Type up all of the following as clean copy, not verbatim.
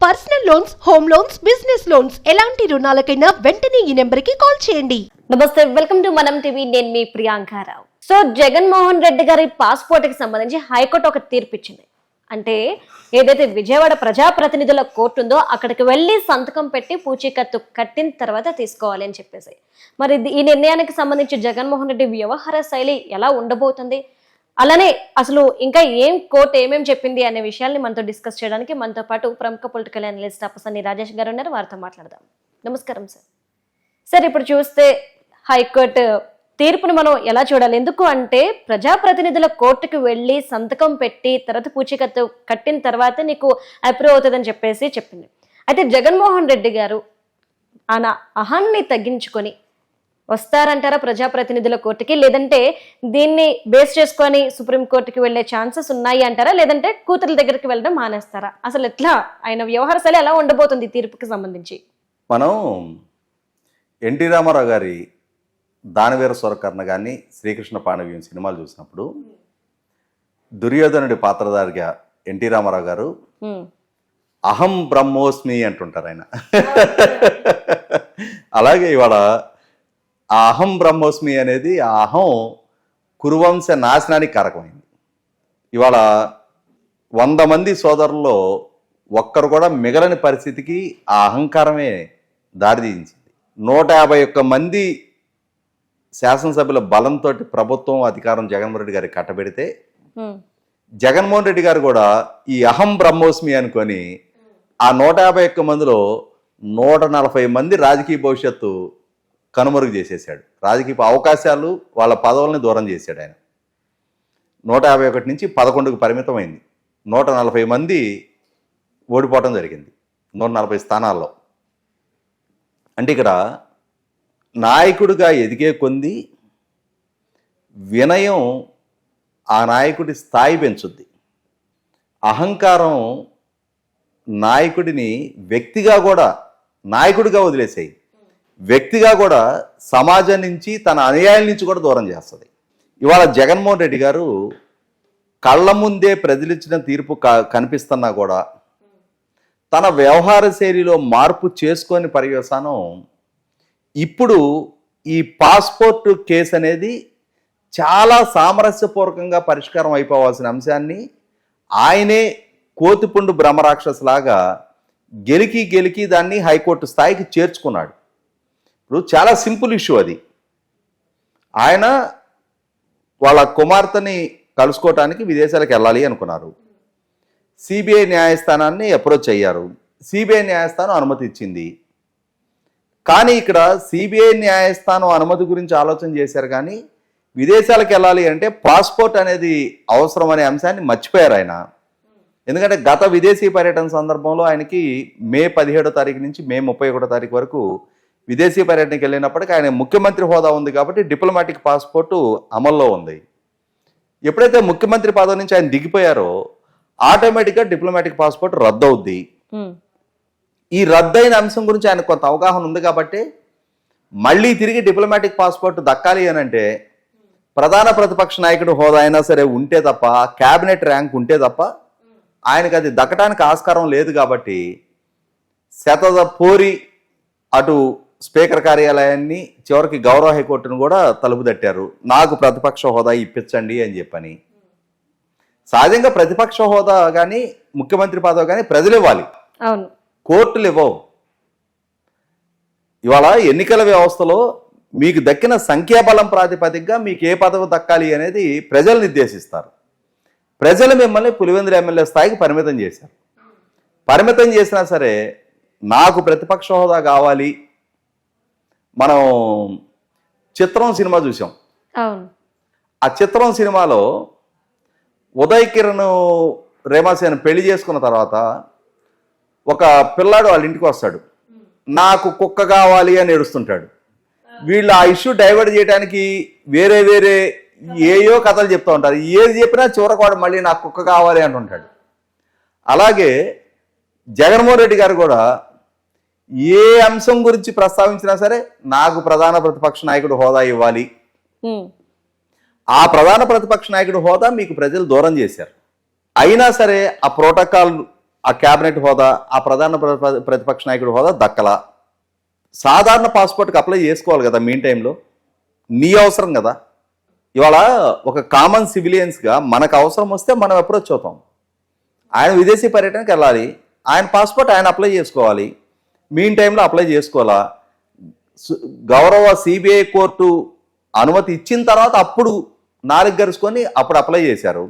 Personal loans, home loans, business loans ఎలాంటి రుణాలకైనా వెంటనే ఈ నెంబర్కి కాల్ చేయండి. నమస్తే, వెల్కమ్ టు మనం టీవీ. నేను మీ ప్రియాంకారావు. సో జగన్మోహన్ రెడ్డి గారి పాస్పోర్ట్ కి సంబంధించి హైకోర్టు ఒక తీర్పు ఇచ్చింది. అంటే ఏదైతే విజయవాడ ప్రజాప్రతినిధుల కోర్టు ఉందో అక్కడికి వెళ్ళి సంతకం పెట్టి పూచీకత్తు కట్టిన తర్వాత తీసుకోవాలి అని చెప్పేసి, మరి ఈ నిర్ణయానికి సంబంధించి జగన్మోహన్ రెడ్డి వ్యవహార శైలి ఎలా ఉండబోతుంది, అలానే అసలు ఇంకా కోర్టు ఏమేం చెప్పింది అనే విషయాల్ని మనతో డిస్కస్ చేయడానికి మనతో పాటు ప్రముఖ పొలిటికల్ అనలిస్ట్ అప్పసని రాజేష్ గారు ఉన్నారు. వారితో మాట్లాడదాం. నమస్కారం సార్. సార్, ఇప్పుడు చూస్తే హైకోర్టు తీర్పును మనం ఎలా చూడాలి? ఎందుకు అంటే ప్రజాప్రతినిధుల కోర్టుకు వెళ్ళి సంతకం పెట్టి తర్వాత పూచీకత్తు కట్టిన తర్వాత నీకు అప్రూవ్ అవుతుందని చెప్పేసి చెప్పింది. అయితే జగన్మోహన్ రెడ్డి గారు ఆయన అహాన్ని తగ్గించుకొని వస్తారంటారా ప్రజాప్రతినిధుల కోర్టుకి, లేదంటే దీన్ని బేస్ చేసుకొని సుప్రీంకోర్టుకి వెళ్లే ఛాన్సెస్ ఉన్నాయి అంటారా, లేదంటే కూతురుల దగ్గరికి వెళ్ళడం మానేస్తారా? అసలు ఎట్లా ఆయన వ్యవహార శైలి ఎలా ఉండబోతుంది తీర్పుకి సంబంధించి? మనం ఎన్టీ రామారావు గారి దానవీర స్వరకర్ణ కానీ శ్రీకృష్ణ పాండవ్యం సినిమాలు చూసినప్పుడు దుర్యోధనుడి పాత్రధారిగా ఎన్టీ రామారావు గారు అహం బ్రహ్మోస్మి అంటుంటారు ఆయన. అలాగే ఇవాళ ఆ అహం బ్రహ్మోస్మి అనేది ఆ అహం కురువంశ నాశనానికి కారకమైంది. ఇవాళ 100 మంది సోదరుల్లో ఒక్కరు కూడా మిగలని పరిస్థితికి ఆ అహంకారమే దారితీయించింది. 151 మంది శాసనసభ్యుల బలంతో ప్రభుత్వం అధికారం జగన్మోహన్ రెడ్డి గారికి కట్టబెడితే జగన్మోహన్ రెడ్డి గారు కూడా ఈ అహం బ్రహ్మోస్మి అనుకొని ఆ 151 మందిలో 140 మంది రాజకీయ భవిష్యత్తు కనుమరుగు చేసేసాడు. రాజకీయ అవకాశాలు వాళ్ళ పదవుల్ని దూరం చేశాడు ఆయన. 151 నుంచి 11కు పరిమితమైంది. 140 మంది ఓడిపోవటం జరిగింది 140 స్థానాల్లో. అంటే ఇక్కడ నాయకుడిగా ఎదిగే కొంది వినయం ఆ నాయకుడి స్థాయి పెంచుద్ది. అహంకారం నాయకుడిని వ్యక్తిగా కూడా, నాయకుడిగా వదిలేసేయి, వ్యక్తిగా కూడా సమాజం నుంచి తన అనుయాయుల నుంచి కూడా దూరం చేస్తుంది. ఇవాళ జగన్మోహన్ రెడ్డి గారు కళ్ళ ముందే ప్రజలిచ్చిన తీర్పు కనిపిస్తున్నా కూడా తన వ్యవహార శైలిలో మార్పు చేసుకొని పర్యవసానం ఇప్పుడు ఈ పాస్పోర్ట్ కేసు అనేది చాలా సామరస్యపూర్వకంగా పరిష్కారం అయిపోవాల్సిన అంశాన్ని ఆయనే కోతిపుండు బ్రహ్మరాక్షసులాగా గెలికి దాన్ని హైకోర్టు స్థాయికి చేర్చుకున్నాడు. ఇప్పుడు చాలా సింపుల్ ఇష్యూ అది. ఆయన వాళ్ళ కుమార్తెని కలుసుకోవటానికి విదేశాలకు వెళ్ళాలి అనుకున్నారు. సిబిఐ న్యాయస్థానాన్ని అప్రోచ్ అయ్యారు. సిబిఐ న్యాయస్థానం అనుమతి ఇచ్చింది. కానీ ఇక్కడ సిబిఐ న్యాయస్థానం అనుమతి గురించి ఆలోచన చేశారు, కానీ విదేశాలకు వెళ్ళాలి అంటే పాస్పోర్ట్ అనేది అవసరం అనే అంశాన్ని మర్చిపోయారు ఆయన. ఎందుకంటే గత విదేశీ పర్యటన సందర్భంలో ఆయనకి మే 17వ తారీఖు నుంచి మే 31వ తారీఖు వరకు విదేశీ పర్యటనకి వెళ్ళినప్పటికీ ఆయన ముఖ్యమంత్రి హోదా ఉంది కాబట్టి డిప్లొమాటిక్ పాస్పోర్టు అమల్లో ఉంది. ఎప్పుడైతే ముఖ్యమంత్రి పదవి నుంచి ఆయన దిగిపోయారో ఆటోమేటిక్గా డిప్లొమాటిక్ పాస్పోర్ట్ రద్దు అవుద్ది. ఈ రద్దయిన అంశం గురించి ఆయన కొంత అవగాహన ఉంది కాబట్టి మళ్ళీ తిరిగి డిప్లొమాటిక్ పాస్పోర్ట్ దక్కాలి అని అంటే ప్రధాన ప్రతిపక్ష నాయకుడు హోదా అయినా సరే ఉంటే తప్ప, క్యాబినెట్ ర్యాంక్ ఉంటే తప్ప ఆయనకు అది దక్కడానికి ఆస్కారం లేదు. కాబట్టి శతద పోరి అటు స్పీకర్ కార్యాలయాన్ని చివరికి గౌరవ హైకోర్టును కూడా తలుపు తట్టారు, నాకు ప్రతిపక్ష హోదా ఇప్పించండి అని చెప్పని. సహజంగా ప్రతిపక్ష హోదా కానీ ముఖ్యమంత్రి పదవి కానీ ప్రజలు ఇవ్వాలి, కోర్టులు ఇవ్వవు. ఇవాళ ఎన్నికల వ్యవస్థలో మీకు దక్కిన సంఖ్యాబలం ప్రాతిపదికగా మీకు ఏ పదవి దక్కాలి అనేది ప్రజలు నిర్దేశిస్తారు. ప్రజలు మిమ్మల్ని పులివెందుల ఎమ్మెల్యే స్థాయికి పరిమితం చేశారు. పరిమితం చేసినా సరే నాకు ప్రతిపక్ష హోదా కావాలి. మనం చిత్రం సినిమా చూసాం. ఆ చిత్రం సినిమాలో ఉదయ్ కిరణ్ రేమాసేన పెళ్లి చేసుకున్న తర్వాత ఒక పిల్లాడు వాళ్ళ ఇంటికి వస్తాడు, నాకు కుక్క కావాలి అని ఏడుస్తుంటాడు. వీళ్ళు ఆ ఇష్యూ డైవర్ట్ చేయడానికి వేరే ఏయో కథలు చెప్తూ ఉంటారు. ఏది చెప్పినా చివరకు వాడు మళ్ళీ నాకు కుక్క కావాలి అంటుంటాడు. అలాగే జగన్మోహన్ రెడ్డి గారు కూడా ఏ అంశం గురించి ప్రస్తావించినా సరే నాకు ప్రధాన ప్రతిపక్ష నాయకుడు హోదా ఇవ్వాలి. ఆ ప్రధాన ప్రతిపక్ష నాయకుడు హోదా మీకు ప్రజలు దూరం చేశారు. అయినా సరే ఆ ప్రోటోకాల్ ఆ క్యాబినెట్ హోదా, ఆ ప్రధాన ప్రతిపక్ష నాయకుడి హోదా దక్కలా. సాధారణ పాస్పోర్ట్కి అప్లై చేసుకోవాలి కదా మీన్ టైంలో, నీ అవసరం కదా. ఇవాళ ఒక కామన్ సివిలియన్స్గా మనకు అవసరం వస్తే మనం అప్రోచ్ అవుతాం. ఆయన విదేశీ పర్యటనకి వెళ్ళాలి, ఆయన పాస్పోర్ట్ ఆయన అప్లై చేసుకోవాలి, మీన్ టైంలో అప్లై చేసుకోవాలా. గౌరవ సిబిఐ కోర్టు అనుమతి ఇచ్చిన తర్వాత అప్పుడు 4 గరుచుకొని అప్పుడు అప్లై చేశారు.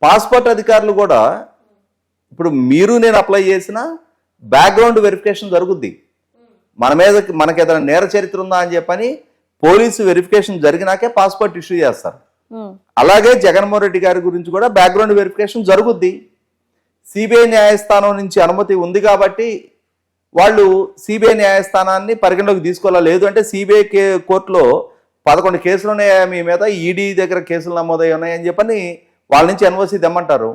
పాస్పోర్ట్ అధికారులు కూడా ఇప్పుడు మీరు నేను అప్లై చేసిన బ్యాక్గ్రౌండ్ వెరిఫికేషన్ జరుగుద్ది. మనకి ఏదైనా నేర చరిత్ర ఉందా అని చెప్పని పోలీసు వెరిఫికేషన్ జరిగినాకే పాస్పోర్ట్ ఇష్యూ చేస్తారు. అలాగే జగన్మోహన్ రెడ్డి గారి గురించి కూడా బ్యాక్గ్రౌండ్ వెరిఫికేషన్ జరుగుద్ది. సిబిఐ న్యాయస్థానం నుంచి అనుమతి ఉంది కాబట్టి వాళ్ళు సిబిఐ న్యాయస్థానాన్ని పరిగణలోకి తీసుకోవాలా. లేదు అంటే సిబిఐ కోర్టులో 11 కేసులు ఉన్నాయా మీ మీద, ఈడీ దగ్గర కేసులు నమోదై ఉన్నాయని చెప్పని వాళ్ళ నుంచి ఎన్ఓసి తెమ్మంటారు.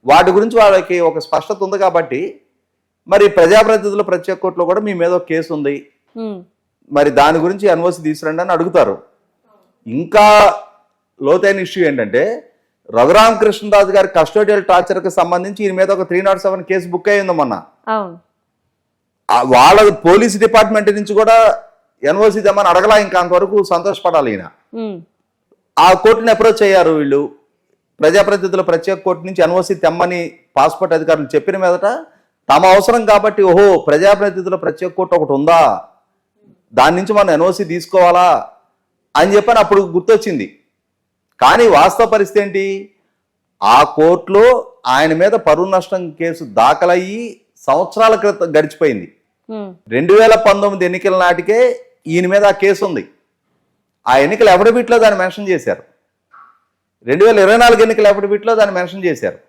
వాటి గురించి వాళ్ళకి ఒక స్పష్టత ఉంది కాబట్టి మరి ప్రజాప్రతినిధుల ప్రత్యేక కోర్టులో కూడా మీ మీద ఒక కేసు ఉంది, మరి దాని గురించి ఎన్ఓసి తీసుకురండి అని అడుగుతారు. ఇంకా లోతైన ఇష్యూ ఏంటంటే రఘురామకృష్ణరాజు గారి కస్టోడియల్ టార్చర్కి సంబంధించి ఈయన మీద ఒక 307 కేసు బుక్ అయ్యింది మొన్న. వాళ్ళ పోలీస్ డిపార్ట్మెంట్ నుంచి కూడా ఎన్ఓసి తెమ్మని అడగలా. ఇంకా అంతవరకు సంతోషపడాలి ఈయన. ఆ కోర్టుని అప్రోచ్ అయ్యారు వీళ్ళు. ప్రజాప్రతినిధుల ప్రత్యేక కోర్టు నుంచి ఎన్ఓసి తెమ్మని పాస్పోర్ట్ అధికారులు చెప్పిన మీదట తమ అవసరం కాబట్టి ఓహో ప్రజాప్రతినిధుల ప్రత్యేక కోర్టు ఒకటి ఉందా, దాని నుంచి మనం ఎన్ఓసి తీసుకోవాలా అని చెప్పని అప్పుడు గుర్తొచ్చింది. కానీ వాస్తవ పరిస్థితి ఏంటి, ఆ కోర్టులో ఆయన మీద పరువు నష్టం కేసు దాఖలయ్యి సంవత్సరాల క్రితం గడిచిపోయింది. 2019 ఎన్నికల నాటికే ఈయన మీద ఆ కేసు ఉంది. ఆ ఎన్నికల అఫిడవిట్లో దాన్ని మెన్షన్ చేశారు. 2024 ఎన్నికల అఫిడవిట్లో దాన్ని మెన్షన్ చేశారు.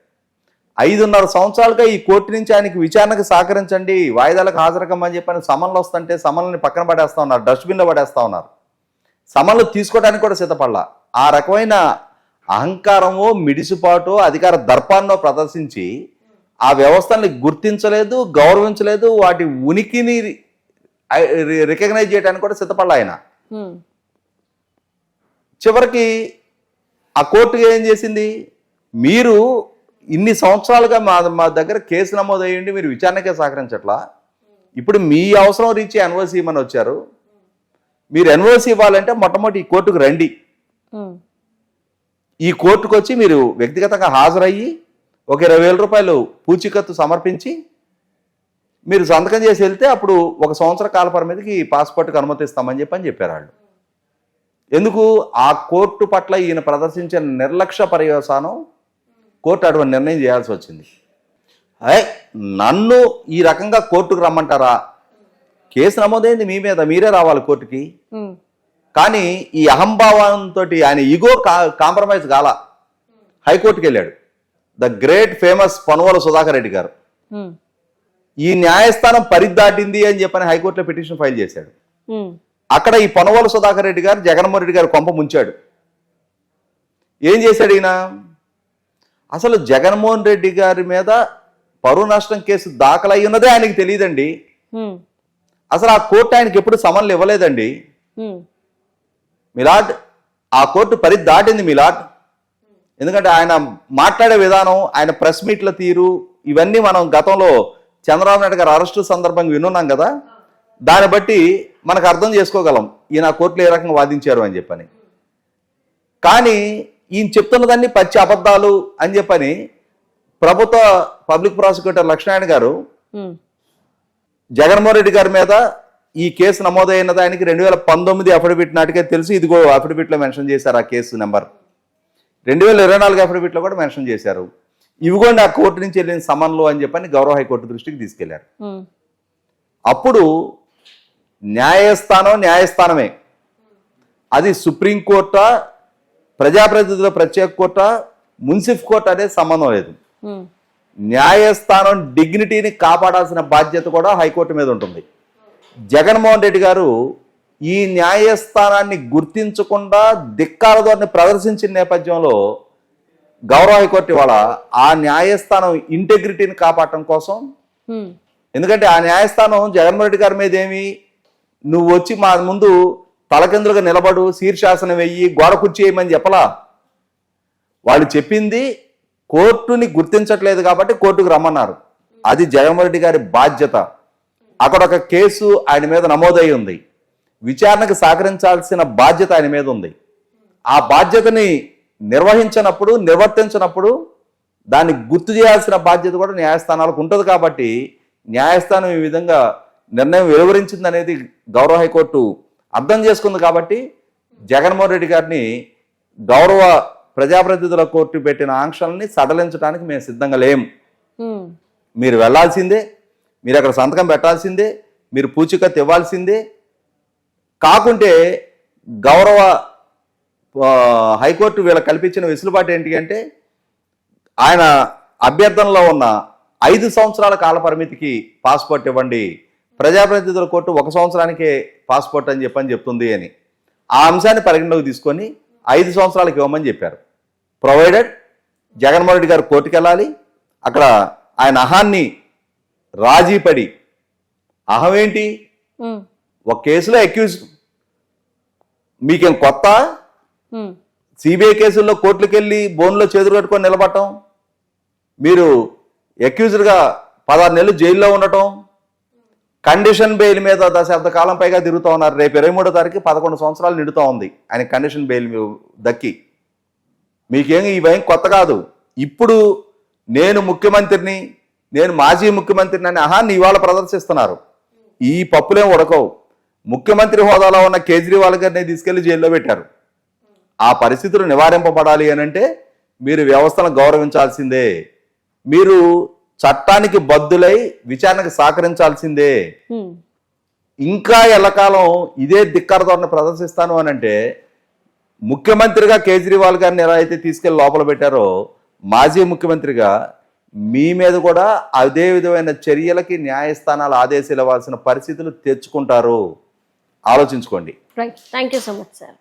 5.5 సంవత్సరాలుగా ఈ కోర్టు నుంచి ఆయనకి విచారణకు సహకరించండి, వాయిదాలకు హాజరకమ్మని చెప్పని సమన్లు వస్తుంటే సమన్లని పక్కన పడేస్తా ఉన్నారు, డస్ట్బిన్లో పడేస్తా ఉన్నారు. సమన్లు తీసుకోవడానికి కూడా సిద్ధపడలా. ఆ రకమైన అహంకారమో మిడిసిపాటో అధికార దర్పాన్నో ప్రదర్శించి ఆ వ్యవస్థల్ని గుర్తించలేదు, గౌరవించలేదు, వాటి ఉనికిని రికగ్నైజ్ చేయడానికి కూడా సిద్ధపడలా ఆయన. చివరికి ఆ కోర్టు ఏం చేసింది, మీరు ఇన్ని సంవత్సరాలుగా మా దగ్గర కేసు నమోదు అయ్యండి, మీరు విచారణకే సహకరించట్లా, ఇప్పుడు మీ అవసరం రీచ్ ఎన్ఓసి ఇవ్వమని వచ్చారు, మీరు ఎన్ఓసి ఇవ్వాలంటే మొట్టమొదటి ఈ కోర్టుకు రండి, ఈ కోర్టుకు వచ్చి మీరు వ్యక్తిగతంగా హాజరయ్యి ఒక 20,000 రూపాయలు పూచీకత్తు సమర్పించి మీరు సంతకం చేసి వెళ్తే అప్పుడు 1 సంవత్సర కాల పరిమితికి పాస్పోర్ట్కి అనుమతిస్తామని చెప్పారు వాళ్ళు. ఎందుకు, ఆ కోర్టు పట్ల ఈయన ప్రదర్శించిన నిర్లక్ష్య పర్యవసానం కోర్టు అటువంటి నిర్ణయం చేయాల్సి వచ్చింది. నన్ను ఈ రకంగా కోర్టుకు రమ్మంటారా, కేసు నమోదైంది మీ మీద, మీరే రావాలి కోర్టుకి. కానీ ఈ అహంభావంతో ఆయన ఈగో కాంప్రమైజ్ కాల, హైకోర్టుకి వెళ్ళాడు. The great famous Panuvala Sudhakar Reddy గారు ఈ న్యాయస్థానం పరిధి దాటింది అని చెప్పని హైకోర్టులో పిటిషన్ ఫైల్ చేశాడు. అక్కడ ఈ పనువల సుధాకర్ రెడ్డి గారు జగన్మోహన్ రెడ్డి గారు కొంప ముంచాడు. ఏం చేశాడు ఈయన, అసలు జగన్మోహన్ రెడ్డి గారి మీద పరువు నష్టం కేసు దాఖలయ్యి ఉన్నదే ఆయనకి తెలియదండి. అసలు ఆ కోర్టు ఆయనకి ఎప్పుడు సమన్లు ఇవ్వలేదండి. మిలాడ్ ఆ కోర్టు పరిధి దాటింది మిలాడ్. ఎందుకంటే ఆయన మాట్లాడే విధానం, ఆయన ప్రెస్ మీట్ల తీరు, ఇవన్నీ మనం గతంలో చంద్రబాబు నాయుడు గారు అరెస్టు సందర్భంగా వినున్నాం కదా, దాన్ని బట్టి మనకు అర్థం చేసుకోగలం ఈయన కోర్టులో ఏ రకంగా వాదించారు అని చెప్పని. కానీ ఈయన చెప్తున్నదాన్ని పచ్చి అబద్ధాలు అని చెప్పని ప్రభుత్వ పబ్లిక్ ప్రాసిక్యూటర్ లక్ష్మీనారాయణ గారు జగన్మోహన్ రెడ్డి గారి మీద ఈ కేసు నమోదైనది ఆయనకి 2019 అఫిడవిట్ నాటికే తెలుసు. ఇదిగో అఫిడవిట్లో మెన్షన్ చేశారు ఆ కేసు నెంబర్. 2024 అఫిడవిట్లో కూడా మెన్షన్ చేశారు. ఇవిగోండి ఆ కోర్టు నుంచి వెళ్ళిన సమన్లు అని చెప్పని గౌరవ హైకోర్టు దృష్టికి తీసుకెళ్లారు. అప్పుడు న్యాయస్థానమే, అది సుప్రీంకోర్టా, ప్రజాప్రతినిధుల ప్రత్యేక కోర్టా, మున్సిఫ్ కోర్టు అనేది సంబంధం లేదు. న్యాయస్థానం డిగ్నిటీని కాపాడాల్సిన బాధ్యత కూడా హైకోర్టు మీద ఉంటుంది. జగన్మోహన్ రెడ్డి గారు ఈ న్యాయస్థానాన్ని గుర్తించకుండా ధిక్కార ధోరణి ప్రదర్శించిన నేపథ్యంలో గౌరవ హైకోర్టు ఇవాళ ఆ న్యాయస్థానం ఇంటెగ్రిటీని కాపాడటం కోసం, ఎందుకంటే ఆ న్యాయస్థానం జగన్మోహన్ రెడ్డి గారి మీద ఏమి, నువ్వు వచ్చి మా ముందు తలకిందులుగా నిలబడు, శీర్షాసనం వెయ్యి, గోడ కుర్చీ వేయమని చెప్పలా. వాళ్ళు చెప్పింది కోర్టుని గుర్తించట్లేదు కాబట్టి కోర్టుకు రమ్మన్నారు. అది జగన్మోహన్ రెడ్డి గారి బాధ్యత. అక్కడ ఒక కేసు ఆయన మీద నమోదై ఉంది. విచారణకు సహకరించాల్సిన బాధ్యత ఆయన మీద ఉంది. ఆ బాధ్యతని నిర్వర్తించినప్పుడు దాన్ని గుర్తు చేయాల్సిన బాధ్యత కూడా న్యాయస్థానాలకు ఉంటుంది. కాబట్టి న్యాయస్థానం ఈ విధంగా నిర్ణయం వెలువరించింది అనేది గౌరవ హైకోర్టు అర్థం చేసుకుంది. కాబట్టి జగన్మోహన్ రెడ్డి గారిని గౌరవ ప్రజాప్రతినిధుల కోర్టు పెట్టిన ఆంక్షల్ని సడలించడానికి మేము సిద్ధంగా లేము. మీరు వెళ్లాల్సిందే, మీరు అక్కడ సంతకం పెట్టాల్సిందే, మీరు పూచికత్తు ఇవ్వాల్సిందే. కాకుంటే గౌరవ హైకోర్టు వీళ్ళకి కల్పించిన వెసులుబాటు ఏంటి అంటే ఆయన అభ్యర్థనలో ఉన్న 5 సంవత్సరాల కాల పరిమితికి పాస్పోర్ట్ ఇవ్వండి, ప్రజాప్రతినిధుల కోర్టు 1 సంవత్సరానికే పాస్పోర్ట్ అని చెప్తుంది అని ఆ అంశాన్ని పరిగణలోకి తీసుకొని 5 సంవత్సరాలకు ఇవ్వమని చెప్పారు. ప్రొవైడెడ్ జగన్మోహన్ రెడ్డి గారు కోర్టుకు వెళ్ళాలి. అక్కడ ఆయన అహాన్ని రాజీపడి, అహం ఏంటి, ఒక కేసులో అక్యూజ్, మీకేం కొత్త? సిబిఐ కేసుల్లో కోర్టులకు వెళ్ళి బోన్లో చేతులు కట్టుకొని నిలబడటం, మీరు అక్యూజ్డ్గా 16 నెలలు జైల్లో ఉండటం, కండిషన్ బెయిల్ మీద దశాబ్ద కాలం పైగా తిరుగుతూ ఉన్నారు. రేపు 23వ తారీఖు 11 సంవత్సరాలు నిండుతూ ఉంది ఆయన కండిషన్ బెయిల్ దక్కి. మీకేం ఇవేం కొత్త కాదు. ఇప్పుడు నేను ముఖ్యమంత్రిని, నేను మాజీ ముఖ్యమంత్రిని అని అహాన్ని ఇవాళ ప్రదర్శిస్తున్నారు. ఈ పప్పులేం ఉడకవు. ముఖ్యమంత్రి హోదాలో ఉన్న కేజ్రీవాల్ గారిని తీసుకెళ్లి జైల్లో పెట్టారు. ఆ పరిస్థితులు నివారింపబడాలి అని అంటే మీరు వ్యవస్థను గౌరవించాల్సిందే, మీరు చట్టానికి బద్దులై విచారణకు సహకరించాల్సిందే. ఇంకా ఎల్లకాలం ఇదే ధిక్కార ధోరణి ప్రదర్శిస్తాను అని అంటే ముఖ్యమంత్రిగా కేజ్రీవాల్ గారిని ఎలా అయితే తీసుకెళ్లి లోపల పెట్టారో మాజీ ముఖ్యమంత్రిగా మీ మీద కూడా అదే విధమైన చర్యలకి న్యాయస్థానాలు ఆదేశాలు ఇవ్వాల్సిన పరిస్థితులు తెచ్చుకుంటారు. ఆలోచించుకోండి. Right, thank you so much sir.